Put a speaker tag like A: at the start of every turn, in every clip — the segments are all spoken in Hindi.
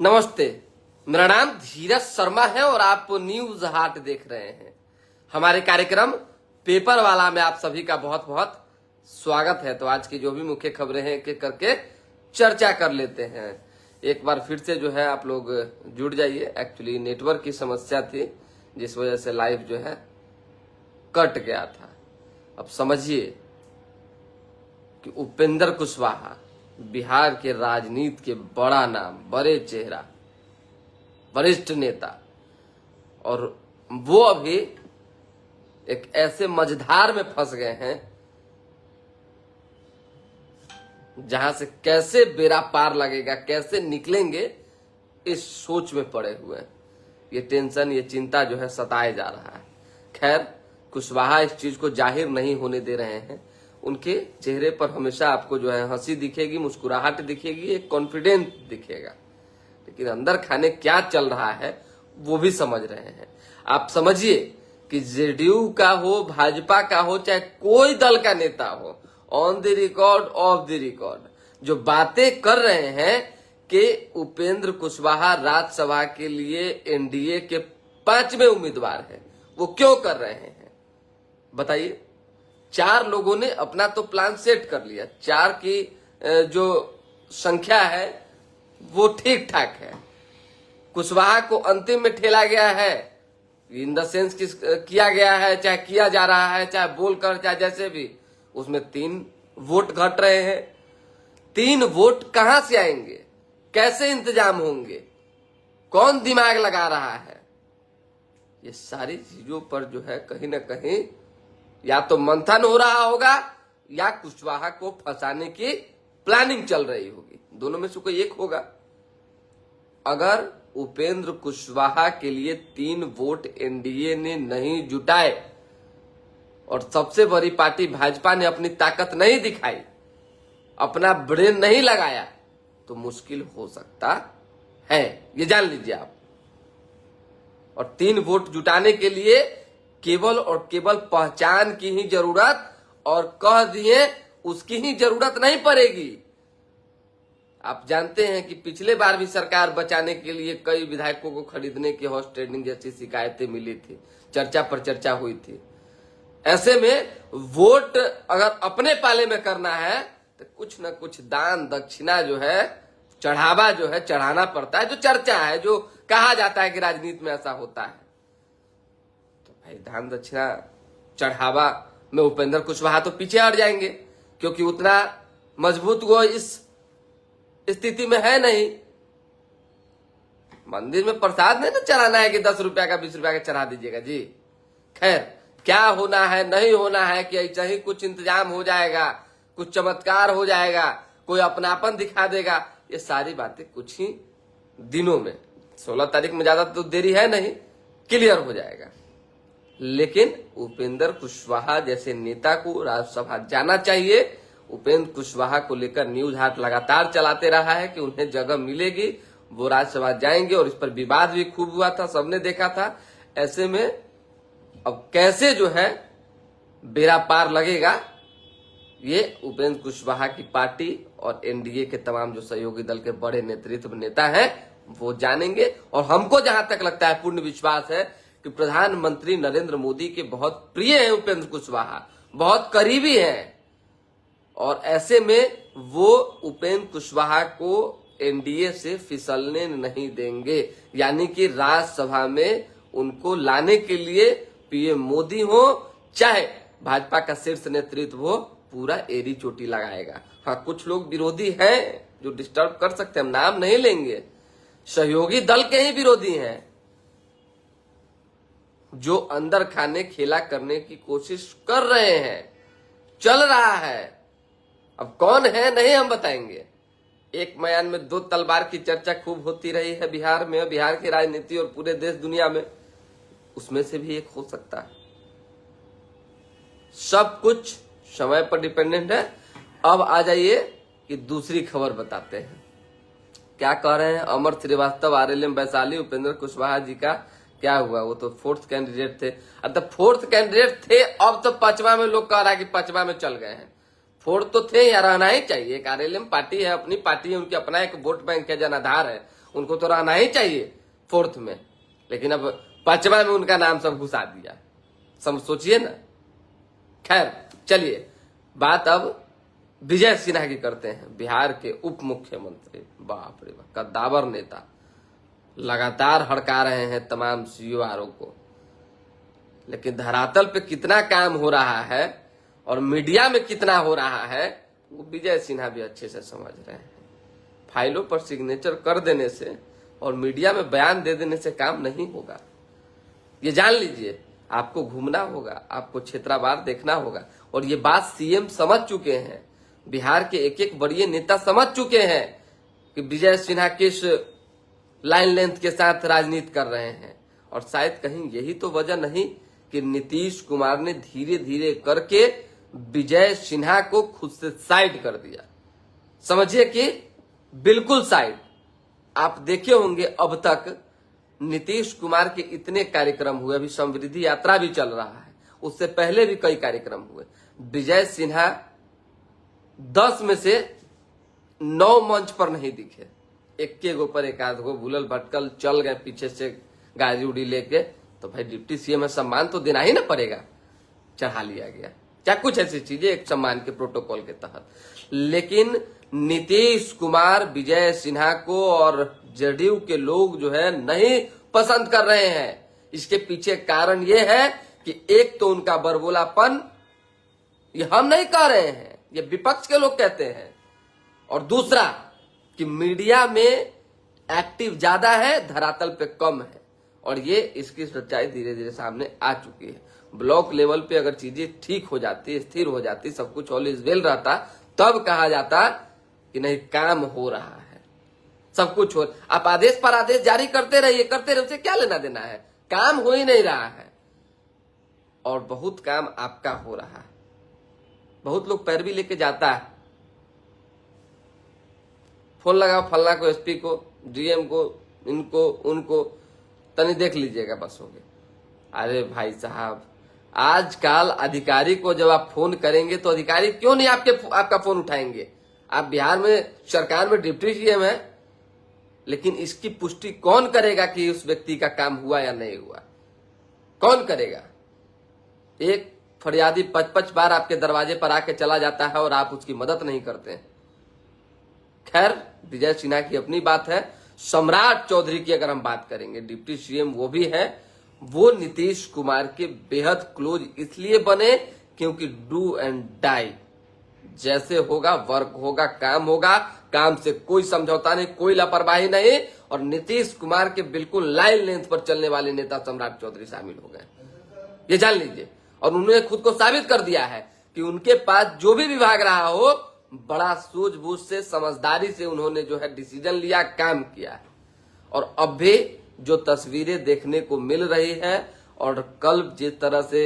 A: नमस्ते, मेरा नाम धीरज शर्मा है और आप न्यूज हाट देख रहे हैं। हमारे कार्यक्रम पेपर वाला में आप सभी का बहुत बहुत स्वागत है। तो आज की जो भी मुख्य खबरें हैं के करके चर्चा कर लेते हैं। एक बार फिर से जो है आप लोग जुड़ जाइए। एक्चुअली नेटवर्क की समस्या थी जिस वजह से लाइव जो है कट गया था। अब समझिए कि उपेंद्र कुशवाहा बिहार के राजनीति के बड़ा नाम, बड़े चेहरा, वरिष्ठ नेता, और वो अभी एक ऐसे मझधार में फंस गए हैं जहां से कैसे बेड़ा पार लगेगा, कैसे निकलेंगे, इस सोच में पड़े हुए हैं। ये टेंशन, ये चिंता जो है सताए जा रहा है। खैर, कुशवाहा इस चीज को जाहिर नहीं होने दे रहे हैं। उनके चेहरे पर हमेशा आपको जो है हंसी दिखेगी, मुस्कुराहट दिखेगी, एक कॉन्फिडेंस दिखेगा, लेकिन अंदर खाने क्या चल रहा है वो भी समझ रहे हैं। आप समझिए कि जेडीयू का हो, भाजपा का हो, चाहे कोई दल का नेता हो, on the record, of the record जो बातें कर रहे हैं कि उपेंद्र कुशवाहा राज्यसभा के लिए एनडीए के 5वें उम्मीदवार हैं, वो क्यों कर रहे हैं बताइए। 4 लोगों ने अपना तो प्लान सेट कर लिया। 4 की जो संख्या है वो ठीक ठाक है। कुशवाहा को अंतिम में ठेला गया है, इन द सेंस किया गया है, चाहे किया जा रहा है, चाहे बोलकर, चाहे जैसे भी, उसमें 3 वोट घट रहे हैं। 3 वोट कहां से आएंगे, कैसे इंतजाम होंगे, कौन दिमाग लगा रहा है, ये सारी चीजों पर जो है कहीं ना कहीं या तो मंथन हो रहा होगा या कुशवाहा को फंसाने की प्लानिंग चल रही होगी। दोनों में से कोई एक होगा। अगर उपेंद्र कुशवाहा के लिए 3 वोट एनडीए ने नहीं जुटाए और सबसे बड़ी पार्टी भाजपा ने अपनी ताकत नहीं दिखाई, अपना ब्रेन नहीं लगाया, तो मुश्किल हो सकता है, ये जान लीजिए आप। और 3 वोट जुटाने के लिए केवल और केवल पहचान की ही जरूरत, और कह दिए उसकी ही जरूरत नहीं पड़ेगी। आप जानते हैं कि पिछले बार भी सरकार बचाने के लिए कई विधायकों को खरीदने की हॉर्स ट्रेडिंग जैसी शिकायतें मिली थी, चर्चा पर चर्चा हुई थी। ऐसे में वोट अगर अपने पाले में करना है तो कुछ न कुछ दान दक्षिणा जो है, चढ़ावा जो है चढ़ाना पड़ता है। जो चर्चा है, जो कहा जाता है कि राजनीति में ऐसा होता है, तो भाई दान दक्षिणा चढ़ावा में उपेंद्र कुशवाहा तो पीछे हट जाएंगे, क्योंकि उतना मजबूत वो इस स्थिति में है नहीं। मंदिर में प्रसाद नहीं ना चढ़ाना है कि 10 रुपया का 20 रुपया का चढ़ा दीजिएगा जी। खैर, क्या होना है नहीं होना है कि ऐसा ही कुछ इंतजाम हो जाएगा, कुछ चमत्कार हो जाएगा, कोई अपनापन दिखा देगा, ये सारी बातें कुछ ही दिनों में, 16 तारीख में ज्यादा तो देरी है नहीं, क्लियर हो जाएगा। लेकिन उपेंद्र कुशवाहा जैसे नेता को राज्यसभा जाना चाहिए। उपेंद्र कुशवाहा को लेकर न्यूज हाट लगातार चलाते रहा है कि उन्हें जगह मिलेगी, वो राज्यसभा जाएंगे, और इस पर विवाद भी खूब हुआ था, सबने देखा था। ऐसे में अब कैसे जो है बेड़ा पार लगेगा, ये उपेंद्र कुशवाहा की पार्टी और एनडीए के तमाम जो सहयोगी दल के बड़े नेतृत्व नेता हैं वो जानेंगे। और हमको जहां तक लगता है, पूर्ण विश्वास है कि प्रधानमंत्री नरेंद्र मोदी के बहुत प्रिय हैं उपेंद्र कुशवाहा, बहुत करीबी हैं, और ऐसे में वो उपेंद्र कुशवाहा को एनडीए से फिसलने नहीं देंगे। यानी कि राज्यसभा में उनको लाने के लिए पीएम मोदी हो, चाहे भाजपा का शीर्ष नेतृत्व हो, पूरा एड़ी चोटी लगाएगा। हाँ, कुछ लोग विरोधी हैं जो डिस्टर्ब कर सकते हैं, हम नाम नहीं लेंगे, सहयोगी दल के ही विरोधी हैं जो अंदर खाने खेला करने की कोशिश कर रहे हैं, चल रहा है। अब कौन है नहीं हम बताएंगे। एक मयान में 2 तलवार की चर्चा खूब होती रही है बिहार में, बिहार की राजनीति और पूरे देश दुनिया में, उसमें से भी एक हो सकता है। सब कुछ समय पर डिपेंडेंट है। अब आ जाइए कि दूसरी खबर बताते हैं। क्या कह रहे हैं अमर श्रीवास्तव, आरएलएम वैशाली, उपेंद्र कुशवाहा जी का क्या हुआ? वो तो 4th कैंडिडेट थे। अब तो 4th कैंडिडेट थे, अब तो 5वां में लोग कह रहा है कि 5वां में चल गए हैं। 4th तो थे या रहना ही चाहिए। एक आरएलएम पार्टी है, अपनी पार्टी है, उनकी अपना एक वोट बैंक है, जनाधार है, उनको तो रहना ही चाहिए 4th में, लेकिन अब 5वां में उनका नाम सब घुसा दिया। सब सोचिए ना। खैर चलिए, बात अब विजय सिन्हा की करते हैं, बिहार के उप मुख्यमंत्री। बाप रे बाप, कद्दावर नेता, लगातार हड़का रहे हैं तमाम सीओआरओ को, लेकिन धरातल पे कितना काम हो रहा है और मीडिया में कितना हो रहा है वो विजय सिन्हा भी अच्छे से समझ रहे हैं। फाइलों पर सिग्नेचर कर देने से और मीडिया में बयान दे देने से काम नहीं होगा, ये जान लीजिए। आपको घूमना होगा, आपको क्षेत्रवार देखना होगा, और ये बात सीएम समझ चुके हैं, बिहार के एक एक बड़े नेता समझ चुके हैं कि विजय सिन्हा किस लाइन लेंथ के साथ राजनीति कर रहे हैं। और शायद कहीं यही तो वजह नहीं कि नीतीश कुमार ने धीरे धीरे करके विजय सिन्हा को खुद से साइड कर दिया। समझिए कि बिल्कुल साइड। आप देखे होंगे अब तक नीतीश कुमार के इतने कार्यक्रम हुए, अभी समृद्धि यात्रा भी चल रहा है, उससे पहले भी कई कार्यक्रम हुए। विजय सिन्हा 10 में से 9 मंच पर नहीं दिखे, एक ऊपर एक आध गो भूलल भटकल चल गए पीछे से गाड़ी उड़ी लेके, तो भाई डिप्टी सीएम में सम्मान तो देना ही ना पड़ेगा, चढ़ा लिया गया क्या कुछ ऐसी चीजें एक सम्मान के प्रोटोकॉल के तहत। लेकिन नीतीश कुमार विजय सिन्हा को और जेडीयू के लोग जो है नहीं पसंद कर रहे हैं। इसके पीछे कारण यह है कि एक तो उनका बरबोलापन, ये हम नहीं कह रहे हैं, ये विपक्ष के लोग कहते हैं, और दूसरा कि मीडिया में एक्टिव ज्यादा है, धरातल पे कम है, और ये इसकी सच्चाई धीरे धीरे सामने आ चुकी है। ब्लॉक लेवल पे अगर चीजें ठीक हो जाती, स्थिर हो जाती, सब कुछ ऑल इज वेल रहता, तब कहा जाता कि नहीं काम हो रहा है, सब कुछ हो। आप आदेश पर आदेश जारी करते रहिए, करते रहिए, उसे क्या लेना देना है, काम हो ही नहीं रहा है। और बहुत काम आपका हो रहा है, बहुत लोग पैरवी लेके जाता है, फोन लगाओ फलना को, एसपी को, डीएम को, इनको उनको, तनी देख लीजिएगा बस हो गया। अरे भाई साहब, आजकल अधिकारी को जब आप फोन करेंगे तो अधिकारी क्यों नहीं आपका फोन उठाएंगे। आप बिहार में सरकार में डिप्टी सीएम है, लेकिन इसकी पुष्टि कौन करेगा कि उस व्यक्ति का काम हुआ या नहीं हुआ, कौन करेगा। एक फरियादी 5-5 बार आपके दरवाजे पर आके चला जाता है और आप उसकी मदद नहीं करते। खैर, विजय सिन्हा की अपनी बात है। सम्राट चौधरी की अगर हम बात करेंगे, डिप्टी सीएम वो भी है, वो नीतीश कुमार के बेहद क्लोज इसलिए बने क्योंकि डू एंड डाई, जैसे होगा वर्क होगा, काम होगा, काम से कोई समझौता नहीं, कोई लापरवाही नहीं, और नीतीश कुमार के बिल्कुल लाइन लेंथ पर चलने वाले नेता सम्राट चौधरी शामिल हो गए, ये जान लीजिए। और उन्होंने खुद को साबित कर दिया है कि उनके पास जो भी विभाग रहा हो, बड़ा सूझबूझ से, समझदारी से उन्होंने जो है डिसीजन लिया, काम किया है। और अब भी जो तस्वीरें देखने को मिल रही है, और कल जिस तरह से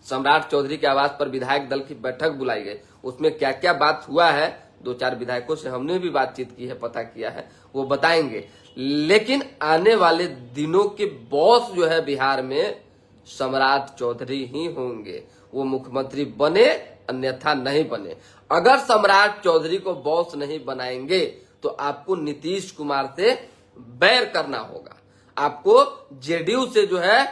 A: सम्राट चौधरी के आवास पर विधायक दल की बैठक बुलाई गई, उसमें क्या क्या बात हुआ है, 2-4 विधायकों से हमने भी बातचीत की है, पता किया है, वो बताएंगे। लेकिन आने वाले दिनों के बॉस जो है बिहार में सम्राट चौधरी ही होंगे। वो मुख्यमंत्री बने अन्यथा नहीं बने। अगर सम्राट चौधरी को बॉस नहीं बनाएंगे तो आपको नीतीश कुमार से बैर करना होगा, आपको जेडीयू से जो है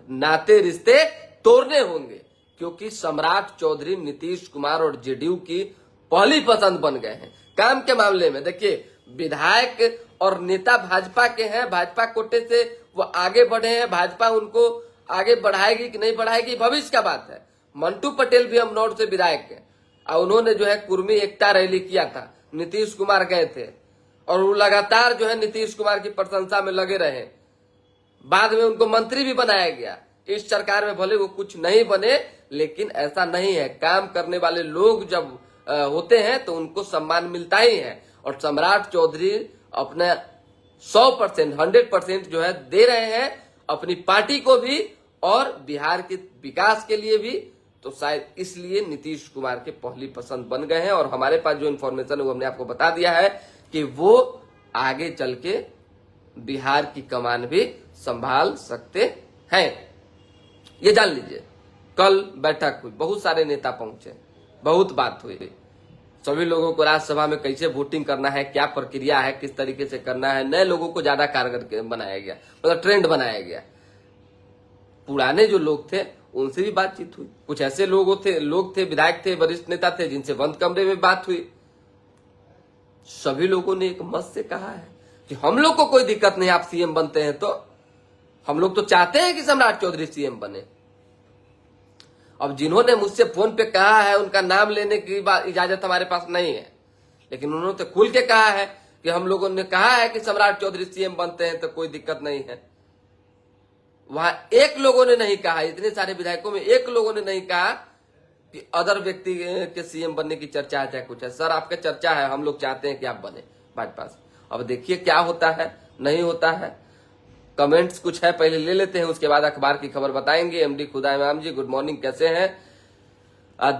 A: नाते रिश्ते तोड़ने होंगे, क्योंकि सम्राट चौधरी नीतीश कुमार और जेडीयू की पहली पसंद बन गए हैं। काम के मामले में देखिए, विधायक और नेता भाजपा के हैं, भाजपा कोटे से वो आगे बढ़े हैं, भाजपा उनको आगे बढ़ाएगी कि नहीं बढ़ाएगी भविष्य का बात है। मंटू पटेल भी अमनौर से विधायक है, और उन्होंने जो है कुर्मी एकता रैली किया था, नीतीश कुमार गए थे, और वो लगातार जो है नीतीश कुमार की प्रशंसा में लगे रहे। बाद में उनको मंत्री भी बनाया गया। इस सरकार में भले वो कुछ नहीं बने, लेकिन ऐसा नहीं है, काम करने वाले लोग जब होते हैं तो उनको सम्मान मिलता ही है। और सम्राट चौधरी अपने 100%, 100% जो है दे रहे हैं अपनी पार्टी को भी और बिहार के विकास के लिए भी। तो शायद इसलिए नीतीश कुमार के पहली पसंद बन गए हैं। और हमारे पास जो इन्फॉर्मेशन है वो हमने आपको बता दिया है कि वो आगे चल के बिहार की कमान भी संभाल सकते हैं, ये जान लीजिए। कल बैठक हुई, बहुत सारे नेता पहुंचे, बहुत बात हुई, सभी लोगों को राज्यसभा में कैसे वोटिंग करना है, क्या प्रक्रिया है, किस तरीके से करना है, नए लोगों को ज्यादा कारगर बनाया गया, मतलब ट्रेंड बनाया गया। पुराने जो लोग थे उनसे भी बातचीत हुई, कुछ ऐसे लोग थे विधायक थे, वरिष्ठ नेता थे, जिनसे बंद कमरे में बात हुई। सभी लोगों ने एक मत से कहा है कि हम लोग को कोई दिक्कत नहीं, आप सीएम बनते हैं तो हम लोग तो चाहते हैं कि सम्राट चौधरी सीएम बने। अब जिन्होंने मुझसे फोन पे कहा है उनका नाम लेने की इजाजत हमारे पास नहीं है, लेकिन उन्होंने तो खुल के कहा है कि हम लोगों ने कहा है कि सम्राट चौधरी सीएम बनते हैं तो कोई दिक्कत नहीं है। वहां एक लोगों ने नहीं कहा, इतने सारे विधायकों में एक लोगों ने नहीं कहा कि अदर व्यक्ति के सीएम बनने की चर्चा है, चाहे कुछ है। सर आपका चर्चा है, हम लोग चाहते हैं कि आप बने भाजपा से। अब देखिए क्या होता है, नहीं होता है। कमेंट्स कुछ है पहले ले लेते हैं, उसके बाद अखबार की खबर बताएंगे। एमडी खुदा इमाम जी गुड मॉर्निंग, कैसे हैं?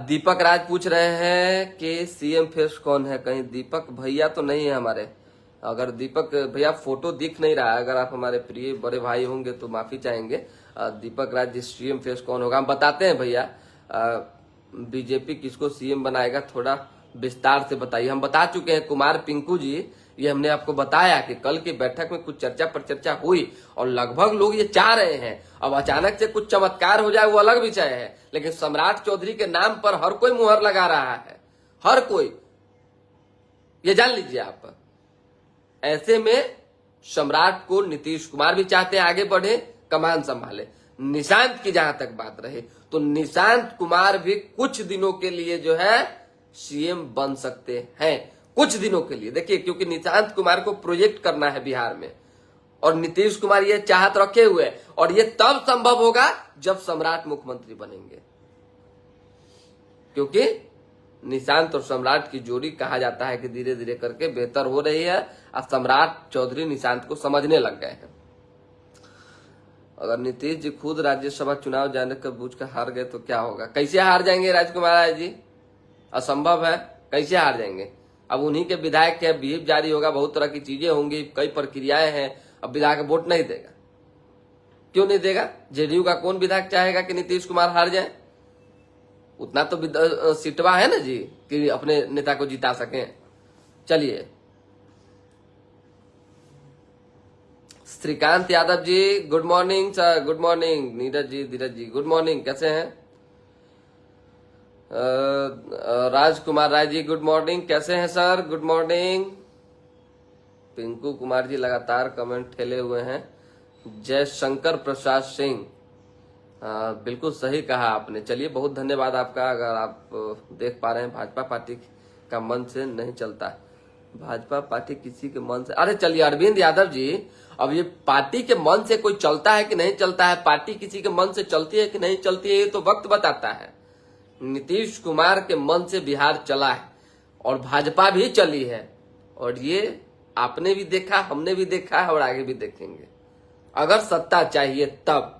A: दीपक राज पूछ रहे हैं कि सीएम फेस कौन है, कहीं दीपक भैया तो नहीं है हमारे। अगर दीपक भैया फोटो दिख नहीं रहा है, अगर आप हमारे प्रिय बड़े भाई होंगे तो माफी चाहेंगे। दीपक राज जी सीएम फेस कौन होगा हम बताते हैं भैया। बीजेपी किसको सीएम बनाएगा थोड़ा विस्तार से बताइए। हम बता चुके हैं, कुमार पिंकू जी, ये हमने आपको बताया कि कल की बैठक में कुछ चर्चा पर चर्चा हुई और लगभग लोग ये चाह रहे हैं। अब अचानक से कुछ चमत्कार हो जाए वो अलग विषय है, लेकिन सम्राट चौधरी के नाम पर हर कोई मुहर लगा रहा है, हर कोई, ये जान लीजिए आप। ऐसे में सम्राट को नीतीश कुमार भी चाहते हैं आगे बढ़े, कमान संभाले। निशांत की जहां तक बात रहे तो निशांत कुमार भी कुछ दिनों के लिए जो है सीएम बन सकते हैं, कुछ दिनों के लिए। देखिए, क्योंकि निशांत कुमार को प्रोजेक्ट करना है बिहार में और नीतीश कुमार ये चाहत रखे हुए, और ये तब संभव होगा जब सम्राट मुख्यमंत्री बनेंगे, क्योंकि निशांत और सम्राट की जोड़ी कहा जाता है कि धीरे धीरे करके बेहतर हो रही है और सम्राट चौधरी निशांत को समझने लग गए हैं। अगर नीतीश जी खुद राज्यसभा चुनाव जाने का बूझ कर हार गए तो क्या होगा? कैसे हार जाएंगे राजकुमार राय जी? असंभव है, कैसे हार जाएंगे? अब उन्हीं के विधायक के व्हीप जारी होगा, बहुत तरह की चीजें होंगी, कई प्रक्रियाएं हैं। अब विधायक वोट नहीं देगा, क्यों नहीं देगा? जेडीयू का कौन विधायक चाहेगा कि नीतीश कुमार हार जाए? उतना तो सिटवा है ना जी कि अपने नेता को जिता सकें। चलिए, Shrikant Yadav ji good morning sir, good morning. Neeraj ji good morning, कैसे हैं? राजकुमार राय जी गुड मॉर्निंग, कैसे हैं sir? Good morning. Pinku Kumar ji लगातार कमेंट ठेले हुए हैं। जयशंकर प्रसाद सिंह, बिल्कुल सही कहा आपने। चलिए, बहुत धन्यवाद आपका। अगर आप देख पा रहे हैं, भाजपा पार्टी का मन से नहीं चलता, भाजपा पार्टी किसी के मन से, अरे चलिए अरविंद यादव जी, अब ये पार्टी के मन से कोई चलता है कि नहीं चलता है, पार्टी किसी के मन से चलती है कि नहीं चलती है, ये तो वक्त बताता है। नीतीश कुमार के मन से बिहार चला है और भाजपा भी चली है, और ये आपने भी देखा, हमने भी देखा है और आगे भी देखेंगे। अगर सत्ता चाहिए तब।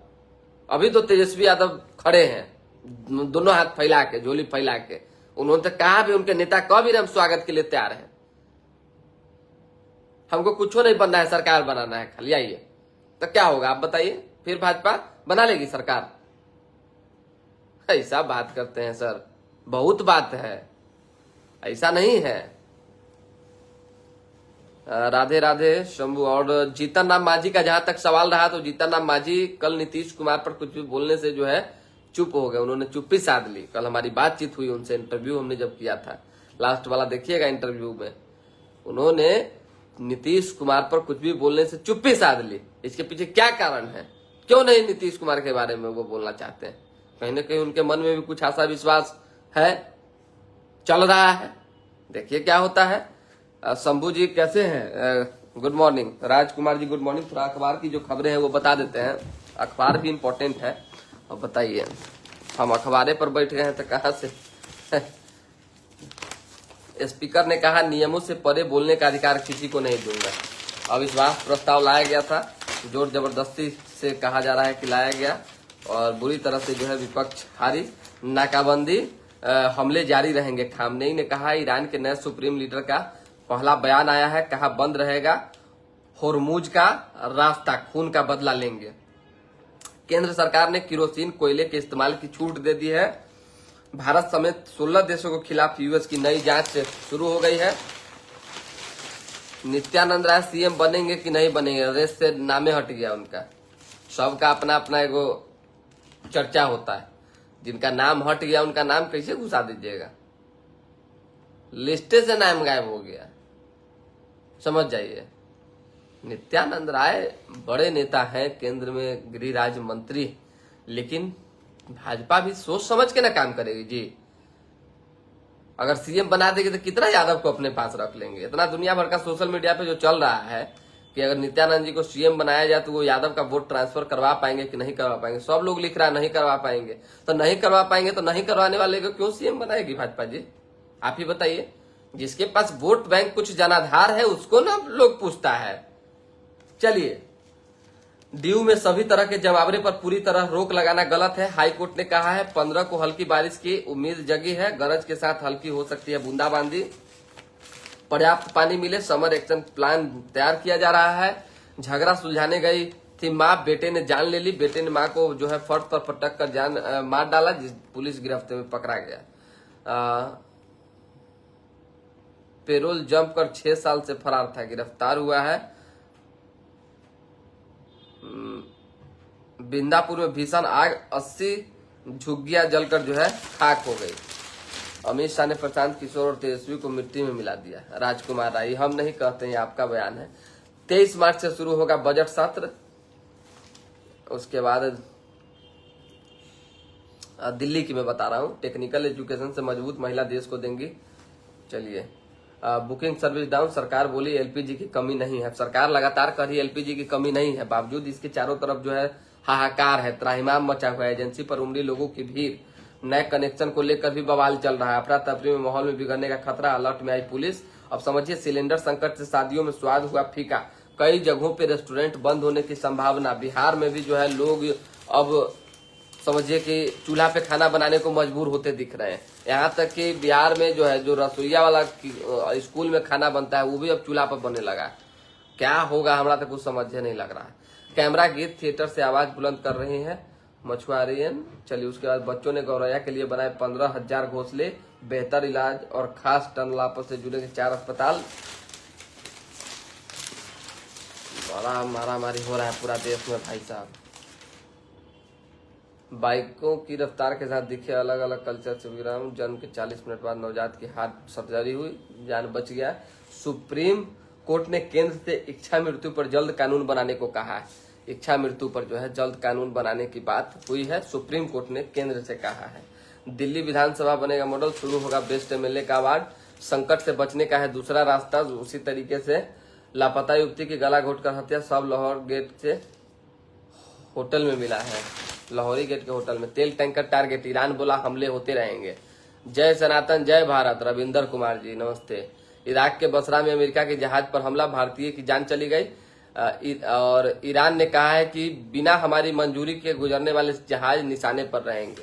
A: अभी तो तेजस्वी यादव खड़े हैं दोनों हाथ फैला के, झोली फैला के। उन्होंने तो कहा भी, उनके नेता कह भी रहे हम स्वागत के लिए तैयार हैं, हमको कुछ नहीं बनना है, सरकार बनाना है खाली, आइए। तो क्या होगा आप बताइए? फिर भाजपा बना लेगी सरकार? ऐसा बात करते हैं सर, बहुत बात है, ऐसा नहीं है। राधे राधे शंभू। और जीतन राम मांझी का जहां तक सवाल रहा, तो जीतन राम मांझी कल नीतीश कुमार पर कुछ भी बोलने से जो है चुप हो गए, उन्होंने चुप्पी साध ली। कल हमारी बातचीत हुई उनसे, इंटरव्यू हमने जब किया था, लास्ट वाला देखिएगा इंटरव्यू में, उन्होंने नीतीश कुमार पर कुछ भी बोलने से चुप्पी साध ली। इसके पीछे क्या कारण है? क्यों नहीं नीतीश कुमार के बारे में वो बोलना चाहते हैं? कहीं ना कहीं उनके मन में भी कुछ आशा विश्वास है, चल रहा है। देखिए क्या होता है। शंभू जी कैसे हैं? Good morning. Rajkumar ji good morning. थोड़ा अखबार की जो खबरें हैं वो बता देते हैं, अखबार भी इम्पोर्टेंट है। और बताइए, हम अखबारे पर बैठ गए हैं तो कहां से? स्पीकर ने कहा नियमों से परे बोलने का अधिकार किसी को नहीं दूंगा। अविश्वास प्रस्ताव लाया गया था, जोर जबरदस्ती से कहा जा रहा है कि लाया गया, और बुरी तरह से जो है विपक्ष हारी। नाकाबंदी हमले जारी रहेंगे, खामनेई ने कहा। ईरान के नए सुप्रीम लीडर का पहला बयान आया है, कहा बंद रहेगा होर्मुज का रास्ता, खून का बदला लेंगे। केंद्र सरकार ने किरोसिन कोयले के इस्तेमाल की छूट दे दी है। भारत समेत 16 देशों के खिलाफ यूएस की नई जांच शुरू हो गई है। नित्यानंद राय सीएम बनेंगे कि नहीं बनेंगे, रेस से नामे हट गया उनका। सबका अपना अपना एगो चर्चा होता है, जिनका नाम हट गया उनका नाम कैसे घुसा दीजिएगा, लिस्टे से नाम गायब हो गया, समझ जाइए। नित्यानंद राय बड़े नेता हैं, केंद्र में गृह राज्य मंत्री, लेकिन भाजपा भी सोच समझ के ना काम करेगी जी। अगर सीएम बना देगी तो कितना यादव को अपने पास रख लेंगे। इतना दुनिया भर का सोशल मीडिया पे जो चल रहा है कि अगर नित्यानंद जी को सीएम बनाया जाए तो वो यादव का वोट ट्रांसफर करवा पाएंगे कि नहीं करवा पाएंगे। सब लोग लिख रहा है नहीं करवा पाएंगे, तो नहीं करवा पाएंगे तो नहीं करवाने वाले को क्यों सीएम बनाएगी भाजपा जी? आप ही बताइए। जिसके पास वोट बैंक कुछ जनाधार है उसको ना लोग पूछता है। चलिए, दीव में सभी तरह के जमावड़े पर पूरी तरह रोक लगाना गलत है, हाईकोर्ट ने कहा है। 15 को हल्की बारिश की उम्मीद जगी है, गरज के साथ हल्की हो सकती है बूंदाबांदी। पर्याप्त पानी मिले, समर एक्शन प्लान तैयार किया जा रहा है। झगड़ा सुलझाने गई थी मां, बेटे ने जान ले ली। बेटे ने मां को जो है फर्श पर पटक कर जान मार डाला, जिस पुलिस गिरफ्त में पकड़ा गया। पेरोल जंप कर 6 साल से फरार था, गिरफ्तार हुआ है। बिंदापुर में भीषण आग, 80 झुग्गियां जलकर जो है खाक हो गई। अमित शाह ने प्रशांत किशोर और तेजस्वी को मिट्टी में मिला दिया। राजकुमार राय, हम नहीं कहते हैं, आपका बयान है। 23 मार्च से शुरू होगा बजट सत्र। उसके बाद दिल्ली की मैं बता रहा हूं, टेक्निकल एजुकेशन से मजबूत महिला देश को देंगी। चलिए, बुकिंग सर्विस डाउन, सरकार बोली एलपीजी की कमी नहीं है। सरकार लगातार कह रही है एलपीजी की कमी नहीं है, बावजूद इसके चारों तरफ जो है हाहाकार है, त्राहिमाम मचा हुआ है। एजेंसी पर उमड़ी लोगों की भीड़, नए कनेक्शन को लेकर भी बवाल चल रहा है। अफरा तफरी में माहौल में बिगड़ने का खतरा, अलर्ट में आई पुलिस। अब समझिए, सिलेंडर संकट से शादियों में स्वाद हुआ फीका, कई जगहों पे रेस्टोरेंट बंद होने की संभावना। बिहार में भी जो है लोग अब समझिए कि चूल्हा पे खाना बनाने को मजबूर होते दिख रहे हैं। यहाँ तक कि बिहार में जो है जो रसोईया वाला स्कूल में खाना बनता है वो भी अब चूल्हा पर बनने लगा। क्या होगा हमरा तो कुछ समझ नहीं लग रहा है। कैमरा गीत थिएटर से आवाज बुलंद कर रहे हैं मछुआरियन। चलिए, उसके बाद बच्चों ने गौरैया के लिए बनाए 15,000 घोंसले, बेहतर इलाज और खास टनल आपस से जुड़े 4 अस्पताल। बड़ा मारामारी हो रहा है पूरा देश में भाई साहब। बाइकों की रफ्तार के साथ दिखे अलग अलग कल्चर से विराम, जन्म के 40 मिनट बाद नवजात की हार्ट सर्जरी हुई, जान बच गया। सुप्रीम कोर्ट ने केंद्र से इच्छा मृत्यु पर जल्द कानून बनाने को कहा है। इच्छा मृत्यु पर जो है जल्द कानून बनाने की बात हुई है, सुप्रीम कोर्ट ने केंद्र से कहा है। दिल्ली विधानसभा बनेगा मॉडल, शुरू होगा बेस्ट एमएलए का अवार्ड। संकट से बचने का है दूसरा रास्ता, उसी तरीके से लापता युवती की गला घोटकर हत्या, सब लाहौर गेट से होटल में मिला है। लाहौरी गेट के होटल में तेल टैंकर टारगेट, ईरान बोला हमले होते रहेंगे। जय सनातन जय भारत, रविंदर कुमार जी नमस्ते। इराक के बसरा में अमेरिका के जहाज पर हमला, भारतीय की जान चली गई। और ईरान ने कहा है कि बिना हमारी मंजूरी के गुजरने वाले जहाज निशाने पर रहेंगे।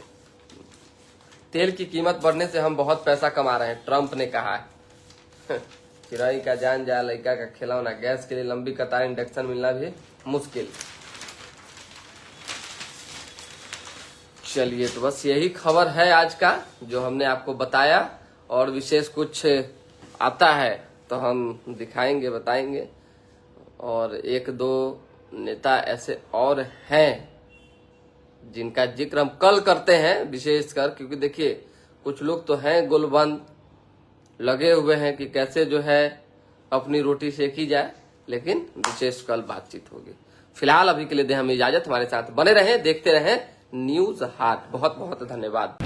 A: तेल की कीमत बढ़ने से हम बहुत पैसा कमा रहे हैं, ट्रंप ने कहा है। चिराई का जान जा लड़का का खिलौना, गैस के लिए लंबी कतार, इंडक्शन मिलना भी मुश्किल। चलिए, तो बस यही खबर है आज का जो हमने आपको बताया, और विशेष कुछ आता है तो हम दिखाएंगे, बताएंगे। और 1-2 नेता ऐसे और हैं जिनका जिक्र हम कल करते हैं विशेषकर, क्योंकि देखिए कुछ लोग तो हैं गुलबंद, लगे हुए हैं कि कैसे जो है अपनी रोटी सेकी जाए, लेकिन विशेष कल बातचीत होगी। फिलहाल अभी के लिए दें हमें इजाजत, हमारे साथ बने रहें, देखते रहें न्यूज हाट। बहुत बहुत धन्यवाद।